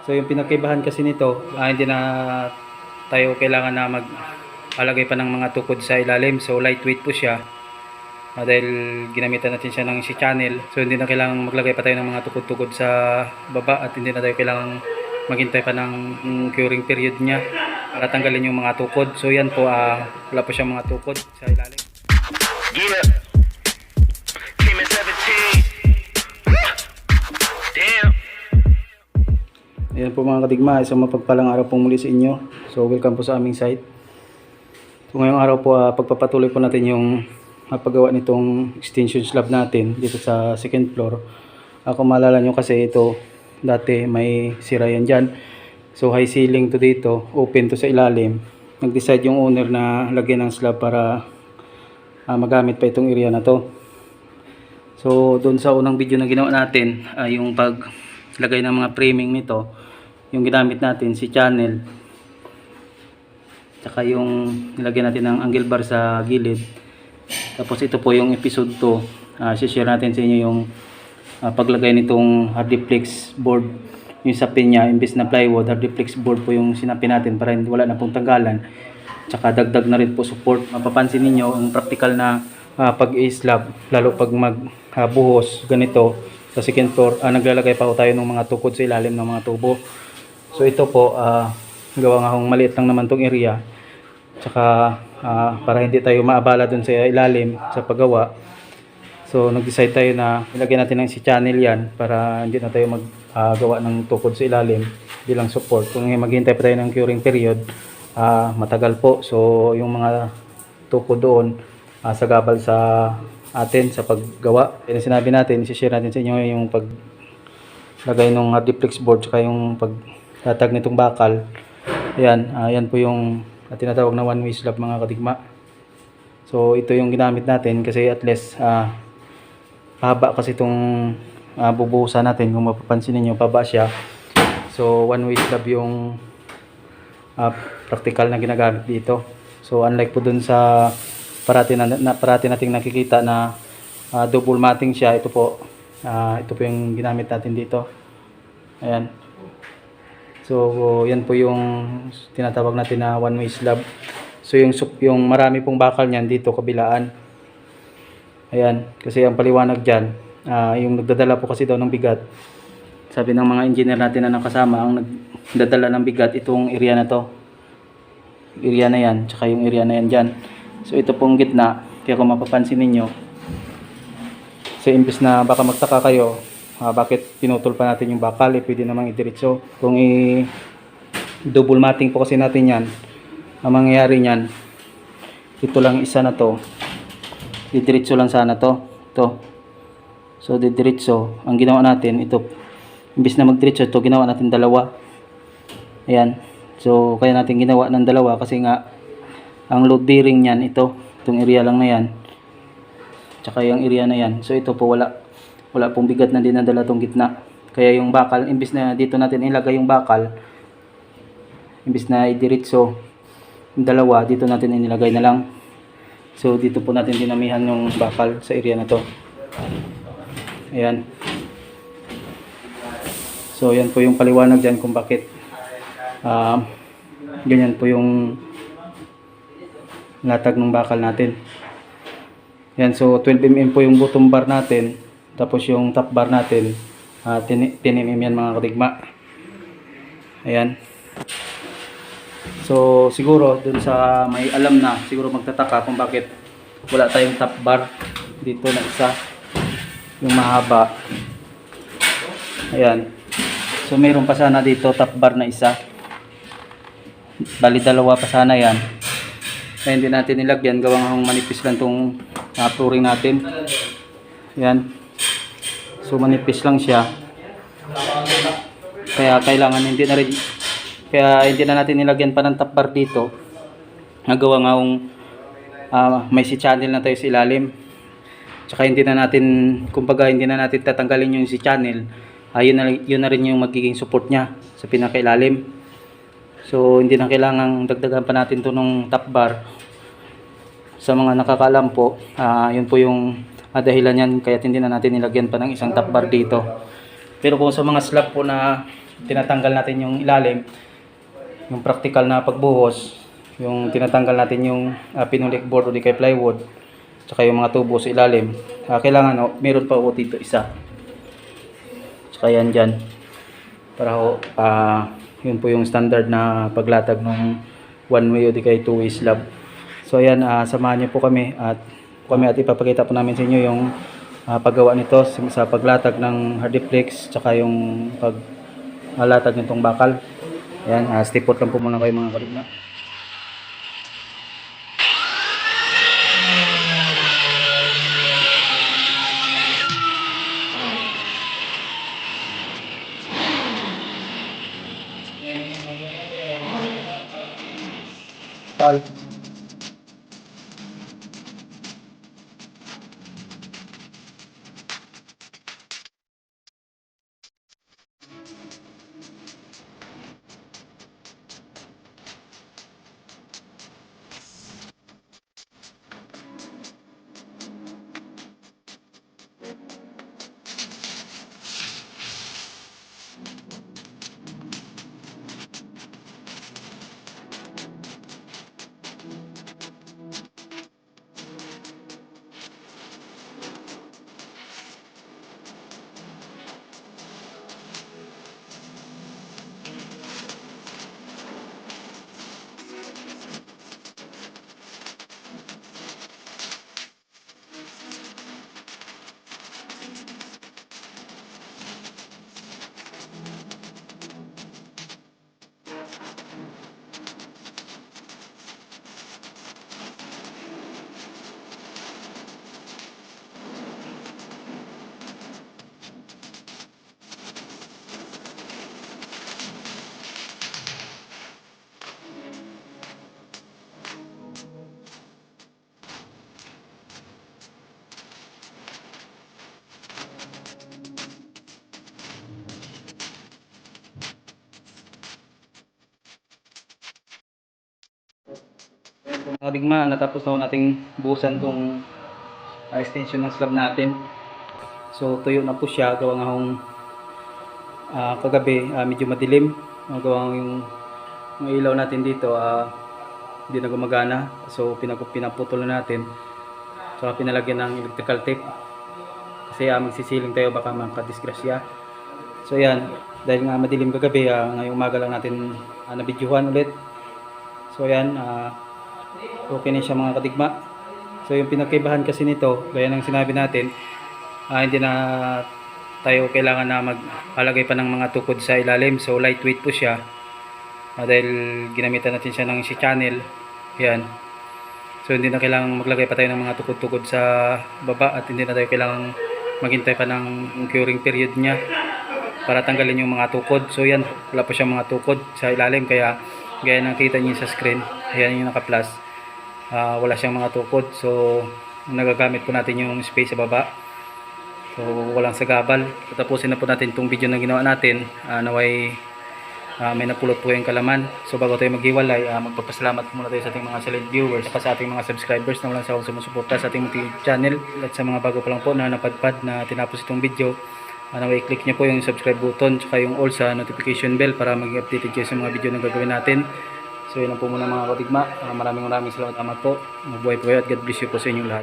So yung pinagkaibahan kasi nito, hindi na tayo kailangan na magpalagay pa ng mga tukod sa ilalim. So lightweight po siya. Dahil ginamitan natin siya ng channel. So hindi na kailangan maglagay pa tayo ng mga tukod-tukod sa baba at hindi na tayo kailangan maghintay pa ng curing period niya para tanggalin yung mga tukod. So yan po, wala po siyang mga tukod sa ilalim. Yeah. Came in 17. Damn. Ayan po mga kadigma, isang mapagpalang araw po muli sa inyo. So welcome po sa aming site. So ngayong araw po, pagpapatuloy po natin yung paggawa nitong extension slab natin dito sa second floor. Kung maalala nyo kasi ito, dati may sira yan dyan. So high ceiling to dito, open to sa ilalim. Nag-decide yung owner na lagyan ng slab para magamit pa itong area na to. So doon sa unang video na ginawa natin, yung paglagay ng mga framing nito, yung ginamit natin si channel, tsaka yung nilagyan natin ng angle bar sa gilid. Tapos ito po yung episode 2, share natin sa inyo yung paglagay nitong hardiplex board, yung sapin niya, imbes na plywood, hardiplex board po yung sinapin natin para wala na pong tanggalan. Tsaka dagdag na rin po support. Mapapansin niyo ang practical na pag-i-slab, lalo pag magbuhos ganito sa second floor, naglalagay pa po tayo ng mga tukod sa ilalim ng mga tubo. So ito po, gawa nga kung maliit lang naman tong area, tsaka para hindi tayo maabala dun sa ilalim sa paggawa, so nag-decide tayo na ilagyan natin ng si channel yan para hindi na tayo maggawa ng tukod sa ilalim bilang support. Kung maghintay pa tayo ng curing period, matagal po. So yung mga tukod doon, sagabal sa atin sa paggawa. Kaya sinabi natin, i-share natin sa inyo yung paglagay ng hardiplex board tsaka yung pagtatag nitong bakal. Ayan, yan po yung tinatawag na one way slab mga kadigma. So ito yung ginamit natin kasi at least haba kasi itong bubuhusan natin. Kung mapapansin niyo, paba siya. So one way slab yung practical na ginagamit dito. So unlike po dun sa parati nating nakikita na double matting siya, ito po yung ginamit natin dito. Ayan. So yan po yung tinatawag natin na one way slab. So yung marami pong bakal niyan dito kabilaan. Ayan, kasi ang paliwanag diyan, yung nagdadala po kasi daw ng bigat. Sabi ng mga engineer natin na nakasama, ang nagdadala ng bigat itong area na to. Area na yan, tsaka yung area na yan diyan. So ito pong gitna, kaya kung mapapansin niyo, so imbis na baka magtaka kayo, bakit pinutol pa natin yung bakal, pwede namang idiretso. Kung double matting po kasi natin yan, ang mangyayari niyan, ito lang isa na to, didiretso lang sana to. So didiretso, ang ginawa natin, ito, imbis na magdiretso, ito ginawa natin dalawa. Ayan, so kaya natin ginawa ng dalawa kasi nga, ang load bearing niyan, itong area lang na yan, tsaka yung area na yan. So ito po wala pong bigat na dinadala tong gitna. Kaya yung bakal, imbis na dito natin ilagay yung bakal, imbis na idiretso yung dalawa, dito natin inilagay na lang. So dito po natin dinamihan yung bakal sa area na to. Ayan. So yan po yung paliwanag dyan kung bakit ganyan po yung latag ng bakal natin. Yan, so 12mm po yung bottom bar natin, tapos yung top bar natin 10mm yan mga kadigma. Ayan. So siguro dun sa may alam na, siguro magtataka kung bakit wala tayong top bar dito na isa, yung mahaba. Ayan. So mayroon pa sana dito top bar na isa, bali dalawa pa sana yan. Kaya hindi natin nilagyan, gawang manipis lang itong flooring natin. Yan. So manipis lang siya. Kaya kailangan hindi na natin nilagyan pa ng top bar dito. Nagawa nga may si channel na tayo sa ilalim. Tsaka hindi na natin tatanggalin yung si channel. Yun na rin yung magiging support niya sa pinakailalim. So hindi na kailangang dagdagan pa natin to ng top bar. Sa mga nakakaalam po, yun po yung dahilan yan, kaya hindi na natin nilagyan pa ng isang top bar dito. Pero kung sa mga slab po na tinatanggal natin yung ilalim, yung practical na pagbuhos, yung tinatanggal natin yung pinolik board o di kay plywood, tsaka yung mga tubo sa ilalim, kailangan meron pa ako dito isa. Tsaka yan dyan. Para yun po yung standard na paglatag ng one way o di kay two way slab. So ayan, samahan niyo po kami at ipapakita po namin sa inyo yung paggawa nito sa paglatag ng hardiplex tsaka yung paglatag nitong bakal. Ayan, stipot lang po muna kayo mga kaligna. Kadigma, natapos na nating buhusan tong extension ng slab natin. So tuyo na po siya, gawa nga hong kagabi medyo madilim, gawa yung mga ilaw natin dito hindi na gumagana. So pinaputol na natin, so pinalagyan ng electrical tape kasi magsisiling tayo baka makadisgrasya. So yan, dahil nga madilim kagabi, ngayong umaga lang natin nabidyohan ulit. So yan, okay na siya mga kadigma. So yung pinagkaibahan kasi nito, gaya ng sinabi natin, hindi na tayo kailangan na magpalagay pa ng mga tukod sa ilalim. So lightweight po siya, dahil ginamitan natin siya ng channel. Yan. So hindi na kailangan maglagay pa tayo ng mga tukod-tukod sa baba, at hindi na tayo kailangan maghintay pa ng curing period niya para tanggalin yung mga tukod. So yan, wala pa siyang mga tukod sa ilalim, kaya gaya ng kita niyo sa screen, ayan yung naka-plus, wala siyang mga tukod. So nagagamit po natin yung space sa baba, so walang sagabal. Tatapusin na po natin itong video na ginawa natin, naway may napulot po yung kalaman. So bago tayo maghiwalay, magpapasalamat muna tayo sa ating mga silent viewers at sa ating mga subscribers na walang sawang sumusuporta sa ating YouTube channel, at sa mga bago pa lang po na napadpad na tinapos itong video, naway click nyo po yung subscribe button tsaka yung all sa notification bell para maging updated kayo sa mga video na gagawin natin. So yun lang po muna mga kadigma, maraming salamat po. Mabuhay po kayo at God bless you po sa inyong lahat.